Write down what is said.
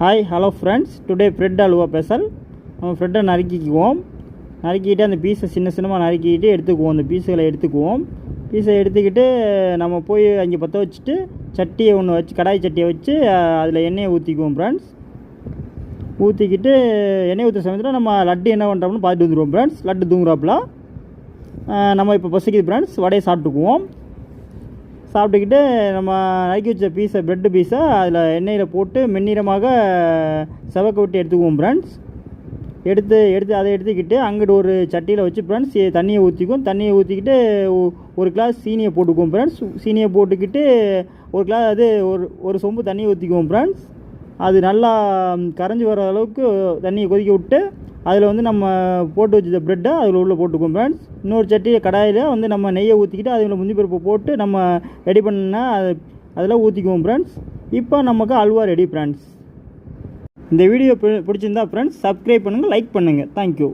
Hi hello friends, today bread halwa special. நம்ம ப்ரெட்டை நறுக்கிக்குவோம். நறுக்கிட்டு அந்த பீஸை சின்ன சின்னமாக நறுக்கிட்டு எடுத்துக்குவோம். அந்த பீஸுகளை எடுத்துக்குவோம். பீஸை எடுத்துக்கிட்டு நம்ம போய் அங்கே பற்ற வச்சுட்டு சட்டியை ஒன்று வச்சு, கடாய் சட்டியை வச்சு அதில் எண்ணெயை ஊற்றிக்குவோம் ஃப்ரெண்ட்ஸ். ஊற்றிக்கிட்டு எண்ணெய் ஊற்ற சமயத்தில் நம்ம லட்டு என்ன பண்ணுறோம்னு பார்த்துட்டு வந்துடுவோம் ஃப்ரெண்ட்ஸ். லட்டு தூங்குறாப்புல நம்ம இப்போ பசிக்குது ஃப்ரெண்ட்ஸ். வடையை சாப்பிட்டுக்குவோம். சாப்பிட்டுக்கிட்டு நம்ம நறுக்கி வச்ச பீஸை, ப்ரெட்டு பீஸை அதில் எண்ணெயில் போட்டு மென்னிறமாக செவக்க விட்டு எடுத்துக்குவோம் ஃப்ரெண்ட்ஸ். எடுத்து அதை எடுத்துக்கிட்டு அங்கிட்டு ஒரு சட்டியில் வச்சு ஃப்ரெண்ட்ஸ் தண்ணியை ஊற்றிக்குவோம். தண்ணியை ஊற்றிக்கிட்டு ஒரு கிளாஸ் சீனியை போட்டுக்குவோம் ஃப்ரெண்ட்ஸ். சீனியை போட்டுக்கிட்டு ஒரு கிளாஸ் ஒரு சொம்பு தண்ணியை ஊற்றிக்குவோம் ஃப்ரெண்ட்ஸ். அது நல்லா கரைஞ்சி வர அளவுக்கு தண்ணியை கொதிக்க விட்டு அதில் நம்ம போட்டு வச்சுருந்த ப்ரெட்டை அதில் உள்ளே போட்டுக்குவோம் ஃப்ரெண்ட்ஸ். இன்னொரு சட்டி கடாயில் நம்ம நெய்யை ஊற்றிக்கிட்டு அதில் முந்திரி பருப்பு போட்டு நம்ம ரெடி பண்ணால் அதில் ஊற்றிக்குவோம் ஃப்ரெண்ட்ஸ். இப்போ நமக்கு அல்வா ரெடி ஃப்ரெண்ட்ஸ். இந்த வீடியோ பிடிச்சிருந்தா ஃப்ரெண்ட்ஸ் சப்ஸ்கிரைப் பண்ணுங்கள், லைக் பண்ணுங்கள். தேங்க்யூ.